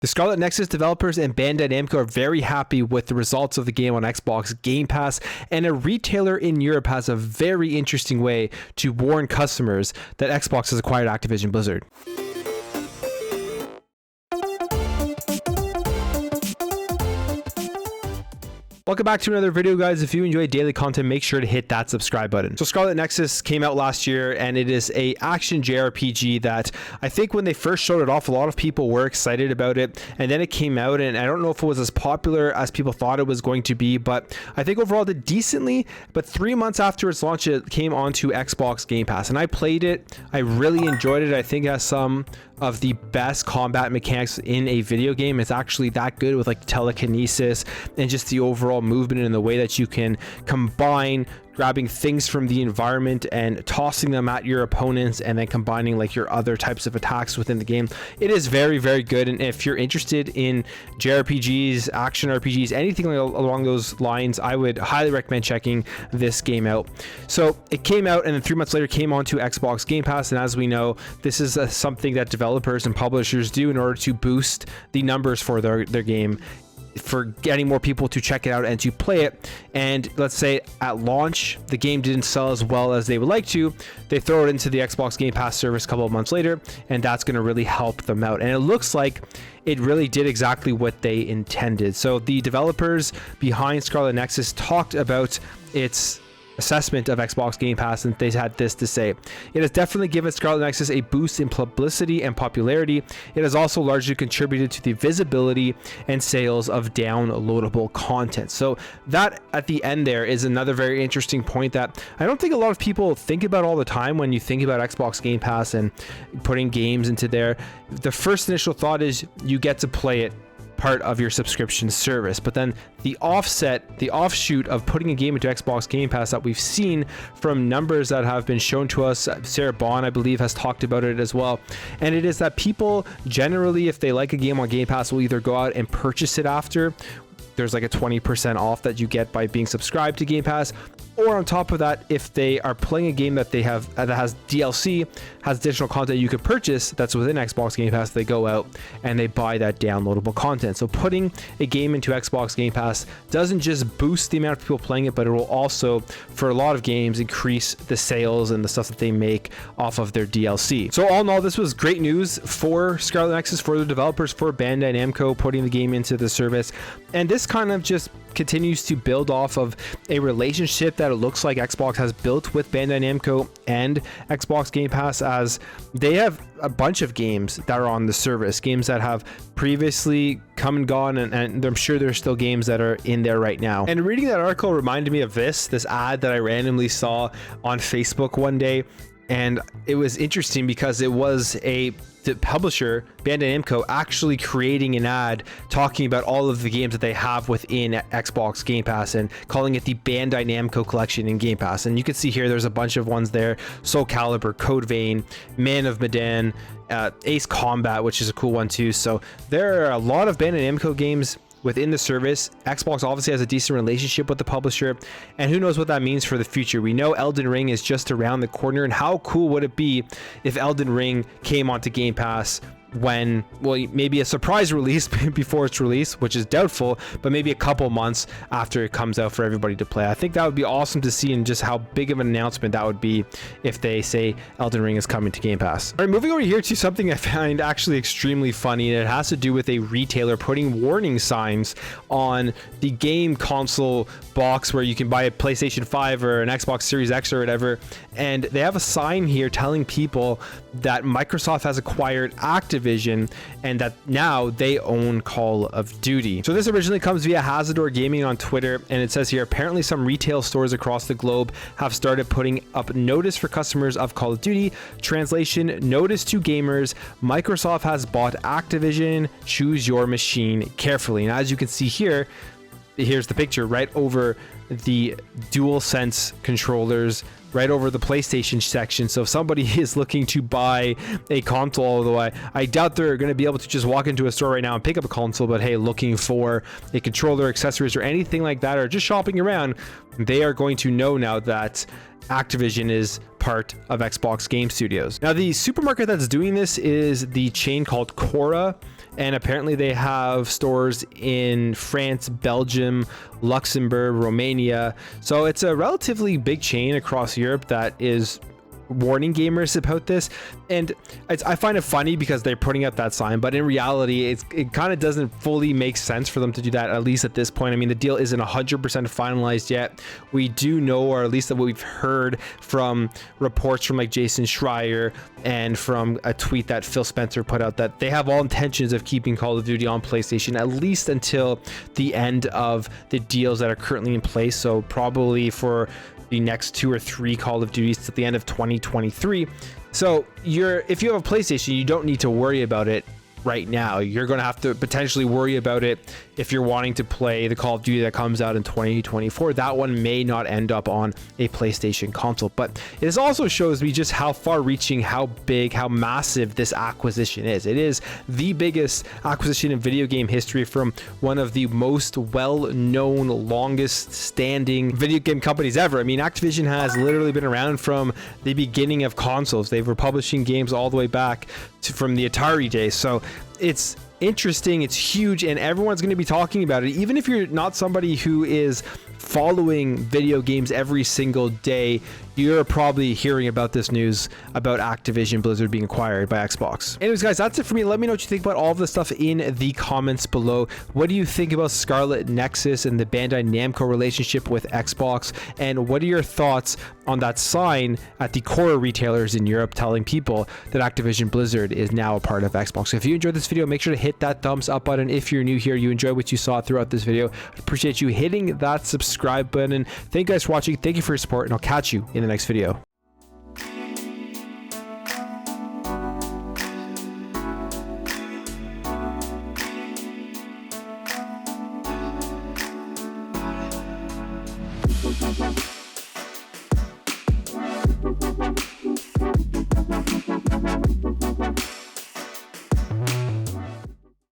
The Scarlet Nexus developers and Bandai Namco are very happy with the results of the game on Xbox Game Pass, and a retailer in Europe has a very interesting way to warn customers that Xbox has acquired Activision Blizzard. Welcome back to another video, guys. If you enjoy daily content, make sure to hit that subscribe button. So Scarlet Nexus came out last year, and it is a action JRPG that I think when they first showed it off, a lot of people were excited about it, and then it came out, and I don't know if it was as popular as people thought it was going to be, but I think overall it did decently. But 3 months after its launch, it came onto Xbox Game Pass, and I played it. I really enjoyed it. I think it has some of the best combat mechanics in a video game. It's actually that good with like telekinesis and just the overall movement and the way that you can combine grabbing things from the environment and tossing them at your opponents and then combining like your other types of attacks within the game. It is very, very good. And if you're interested in JRPGs, action RPGs, anything along those lines, I would highly recommend checking this game out. So it came out, and then 3 months later came onto Xbox Game Pass. And as we know, this is something that developers and publishers do in order to boost the numbers for their game, for getting more people to check it out and to play it. And let's say at launch the game didn't sell as well as they would like to, they throw it into the Xbox Game Pass service a couple of months later, and that's going to really help them out. And it looks like it really did exactly what they intended. So the developers behind Scarlet Nexus talked about its assessment of Xbox Game Pass, and they had this to say: it has definitely given Scarlet Nexus a boost in publicity and popularity. It has also largely contributed to the visibility and sales of downloadable content. So that at the end there is another very interesting point that I don't think a lot of people think about all the time when you think about Xbox Game Pass and putting games into there. The first initial thought is you get to play it part of your subscription service, but then the offshoot of putting a game into Xbox Game Pass that we've seen from numbers that have been shown to us, Sarah Bond I believe has talked about it as well, and it is that people generally, if they like a game on Game Pass, will either go out and purchase it after. There's like a 20% off that you get by being subscribed to Game Pass, or on top of that, if they are playing a game that they have that has DLC, has additional content you could purchase that's within Xbox Game Pass, they go out and they buy that downloadable content. So putting a game into Xbox Game Pass doesn't just boost the amount of people playing it, but it will also, for a lot of games, increase the sales and the stuff that they make off of their DLC. So all in all, this was great news for Scarlet Nexus, for the developers, for Bandai Namco putting the game into the service. And this kind of just continues to build off of a relationship that it looks like Xbox has built with Bandai Namco and Xbox Game Pass, as they have a bunch of games that are on the service, games that have previously come and gone, and I'm sure there's still games that are in there right now. And reading that article reminded me of this ad that I randomly saw on Facebook one day, and it was interesting because it was the publisher, Bandai Namco, actually creating an ad talking about all of the games that they have within Xbox Game Pass and calling it the Bandai Namco collection in Game Pass. And you can see here there's a bunch of ones there: Soul Calibur, Code Vein, Man of Medan, Ace Combat, which is a cool one too. So there are a lot of Bandai Namco games within the service. Xbox obviously has a decent relationship with the publisher, and who knows what that means for the future. We know Elden Ring is just around the corner, and how cool would it be if Elden Ring came onto Game Pass when, well, maybe a surprise release before its release, which is doubtful, but maybe a couple months after it comes out for everybody to play. I think that would be awesome to see, and just how big of an announcement that would be if they say Elden Ring is coming to Game Pass. All right, moving over here to something I find actually extremely funny, and it has to do with a retailer putting warning signs on the game console box where you can buy a PlayStation 5 or an Xbox Series X or whatever, and they have a sign here telling people that Microsoft has acquired Activision and that now they own Call of Duty. So this originally comes via Hazardor Gaming on Twitter, and it says here, apparently some retail stores across the globe have started putting up notice for customers of Call of Duty. Translation: notice to gamers, Microsoft has bought Activision, choose your machine carefully. And as you can see here, here's the picture right over the DualSense controllers, right over the PlayStation section. So if somebody is looking to buy a console, although I doubt they're going to be able to just walk into a store right now and pick up a console, but hey, looking for a controller, accessories, or anything like that, or just shopping around, they are going to know now that Activision is part of Xbox Game Studios. Now, the supermarket that's doing this is the chain called Cora, and apparently they have stores in France, Belgium, Luxembourg, Romania. So it's a relatively big chain across Europe that is warning gamers about this, and I find it funny because they're putting up that sign, but in reality it kind of doesn't fully make sense for them to do that, at least at this point. I mean, the deal isn't 100% finalized yet. We do know, or at least what we've heard from reports from like Jason Schreier and from a tweet that Phil Spencer put out, that they have all intentions of keeping Call of Duty on PlayStation at least until the end of the deals that are currently in place. So probably for the next 2 or 3 Call of Duties to the end of 2023. So if you have a PlayStation, you don't need to worry about it right now. You're going to have to potentially worry about it if you're wanting to play the Call of Duty that comes out in 2024. That one may not end up on a PlayStation console, but it also shows me just how far reaching, how big, how massive this acquisition is. It is the biggest acquisition in video game history from one of the most well-known, longest standing video game companies ever. I mean, Activision has literally been around from the beginning of consoles. They were publishing games all the way back from the Atari days. So it's interesting, it's huge, and everyone's going to be talking about it. Even if you're not somebody who is following video games every single day, you're probably hearing about this news about Activision Blizzard being acquired by Xbox. Anyways, guys, that's it for me. Let me know what you think about all of this stuff in the comments below. What do you think about Scarlet Nexus and the Bandai Namco relationship with Xbox? And what are your thoughts on that sign at the core retailers in Europe telling people that Activision Blizzard is now a part of Xbox? So if you enjoyed this video, make sure to hit that thumbs up button. If you're new here, you enjoy what you saw throughout this video, I appreciate you hitting that subscribe button. Thank you guys for watching. Thank you for your support, and I'll catch you in the next video.